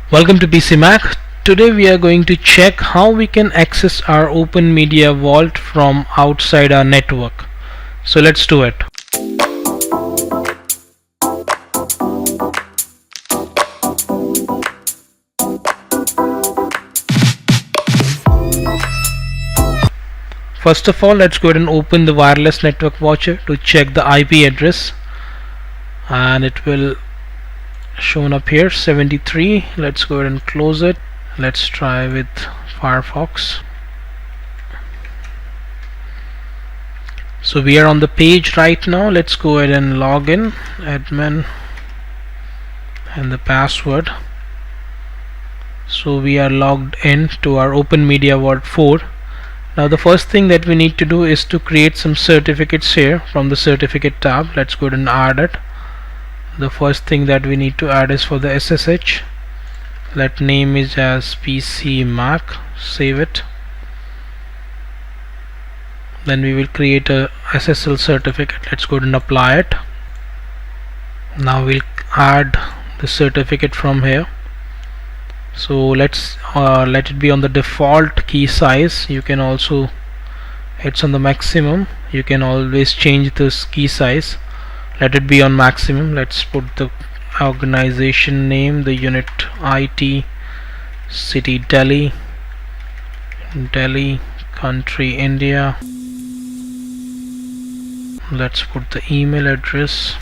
Welcome to PcMac. Today we are going to check how we can access our Openmediavault from outside our network. So let's do it. First of all, let's go ahead and open the wireless network watcher to check the IP address, and it will shown up here 73. Let's go ahead and close it. Let's try with Firefox. So we are on the page right now. Let's go ahead and log in, admin and the password. So we are logged in to our Openmediavault 4. Now the first thing that we need to do is to create some certificates here from the certificate tab. Let's go ahead and add it. The first thing that we need to add is for the SSH. Let name is as PcMac. Save it. Then we will create a SSL certificate. Let's go ahead and apply it. Now we'll add the certificate from here. So let's let it be on the default key size. You can also, it's on the maximum. You can always change this key size. Let it be on maximum. Let's put the organization name, the unit IT, city Delhi, country India. Let's put the email address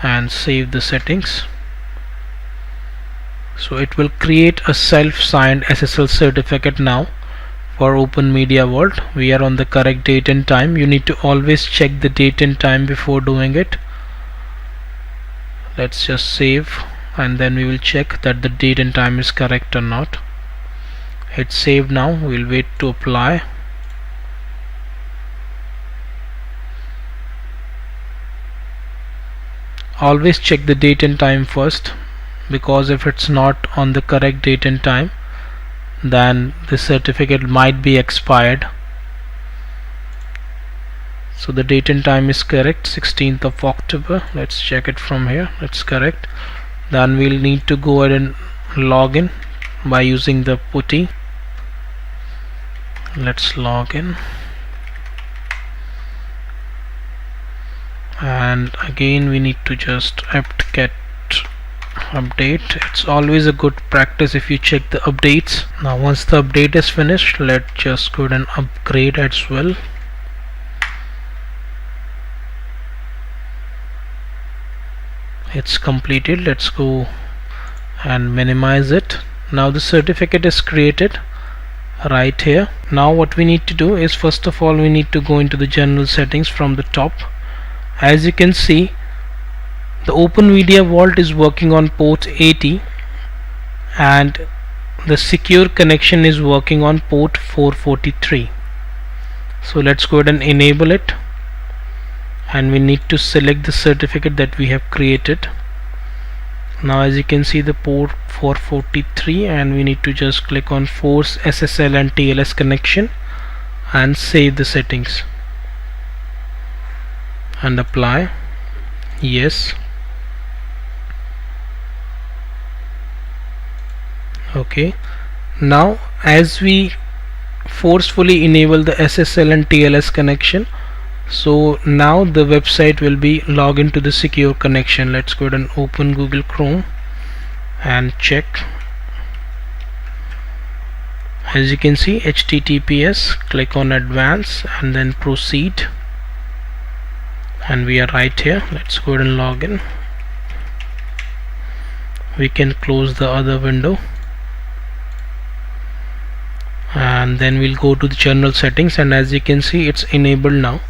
and save the settings. So it will create a self-signed SSL certificate now. For Openmediavault, we are on the correct date and time. You need to always check the date and time before doing it. Let's just save, and then we will check that the date and time is correct or not. It's saved now. We'll wait to apply. Always check the date and time first, because if it's not on the correct date and time, then the certificate might be expired. So the date and time is correct, 16th of October. Let's check it from here. It's correct. Then we'll need to go ahead and log in by using the putty. Let's log in, and again we need to just apt-get update. It's always a good practice if you check the updates. Now once the update is finished, let's just go ahead and upgrade as well. It's completed. Let's go and minimize it. Now the certificate is created right here. Now what we need to do is, first of all, we need to go into the general settings from the top. As you can see, the Openmediavault is working on port 80 and the secure connection is working on port 443. So let's go ahead and enable it, and we need to select the certificate that we have created. Now as you can see, the port 443, and we need to just click on force SSL and TLS connection and save the settings and apply. Yes. Okay, now as we forcefully enable the SSL and TLS connection, so now the website will be logged into the secure connection. Let's go ahead and open Google Chrome and check. As you can see, HTTPS, click on advance and then proceed, and we are right here. Let's go ahead and log in. We can close the other window, and then we'll go to the general settings, and as you can see, it's enabled now.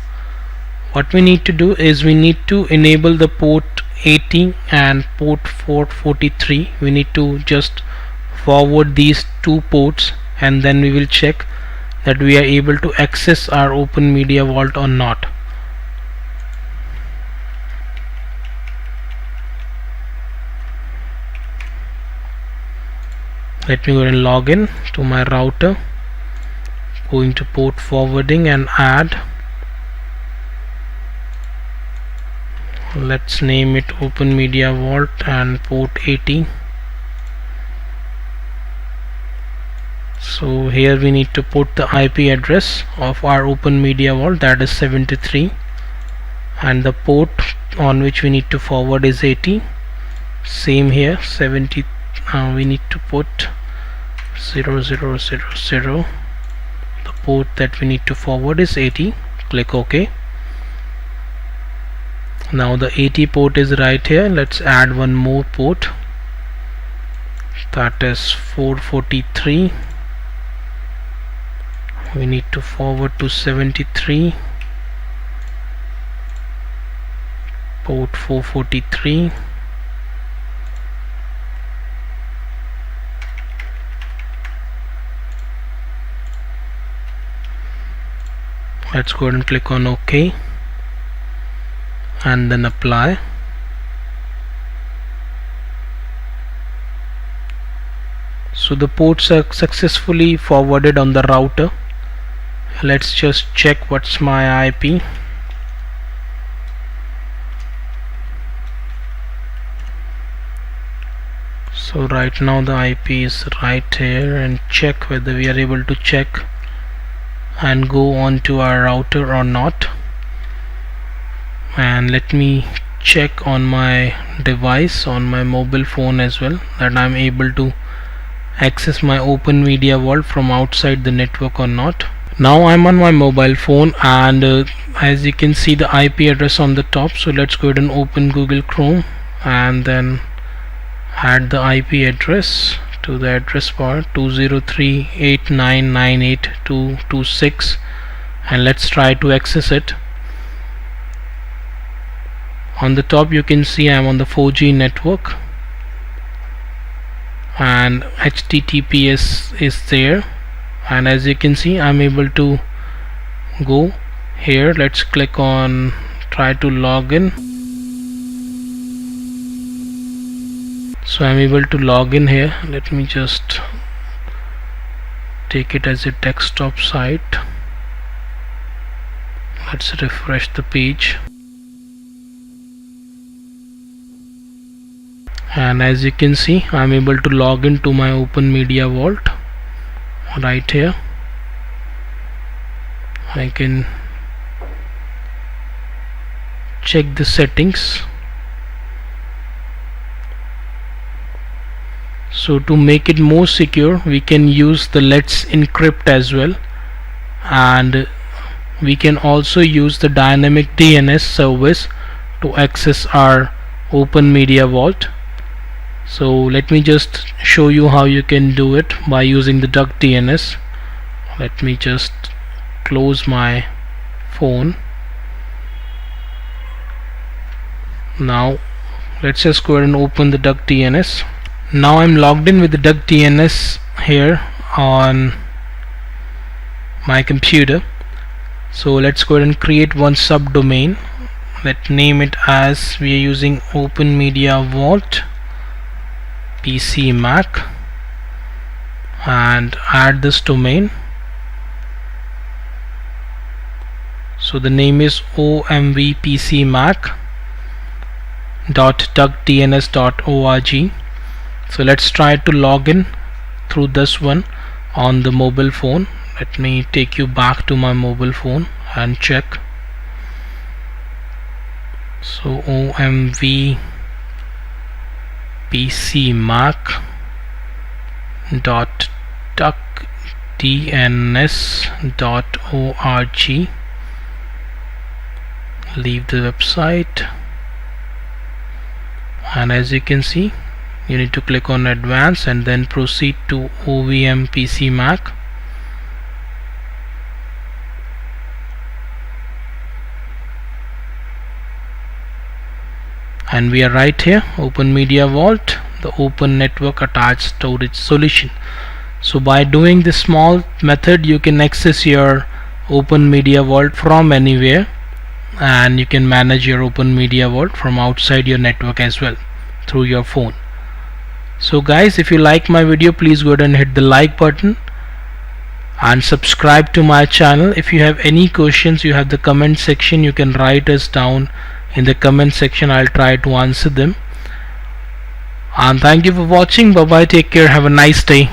What we need to do is we need to enable the port 80 and port 443. We need to just forward these two ports, and then we will check that we are able to access our Openmediavault or not. Let me go ahead and log in to my router, going to port forwarding and add let's name it Openmediavault and port 80. So here we need to put the IP address of our Openmediavault, that is 73, and the port on which we need to forward is 80. Same here, 70. We need to put 0000. The port that we need to forward is 80. Click OK. Now the 80 port is right here. Let's add one more port, that is 443. We need to forward to 73, port 443. Let's go ahead and click on OK and then apply. So the ports are successfully forwarded on the router. Let's just check what's my IP. So right now the IP is right here, and check whether we are able to check and go on to our router or not. And let me check on my device, on my mobile phone as well, that I'm able to access my Openmediavault from outside the network or not. Now I'm on my mobile phone, and as you can see the IP address on the top. So let's go ahead and open Google Chrome and then add the IP address to the address bar, 203.8998.226, and let's try to access it. On the top you can see I'm on the 4G network and HTTPS is there, and as you can see I'm able to go here. Let's click on try to log in. So I'm able to log in here. Let me just take it as a desktop site. Let's refresh the page, and as you can see I'm able to log into my Openmediavault right here. I can check the settings. So to make it more secure we can use the Let's Encrypt as well, and we can also use the dynamic DNS service to access our Openmediavault. So let me just show you how you can do it by using the duck DNS. Let me just close my phone. Now let's just go ahead and open the duck DNS. Now I'm logged in with the duck DNS here on my computer. So let's go ahead and create one subdomain. Let's name it as we are using Openmediavault PcMac, and add this domain. So the name is omvpcmac.duckdns.org. So let's try to log in through this one on the mobile phone. Let me take you back to my mobile phone and check. So omvpcmac.duckdns.org. Leave the website, and as you can see you need to click on advanced and then proceed to OVM PcMac. And we are right here, Openmediavault, the open network attached storage solution. So by doing this small method you can access your Openmediavault from anywhere, and you can manage your Openmediavault from outside your network as well through your phone. So guys, if you like my video, please go ahead and hit the like button and subscribe to my channel. If you have any questions, you have the comment section, you can write us down in the comment section. I'll try to answer them. And thank you for watching. Bye bye, take care, have a nice day.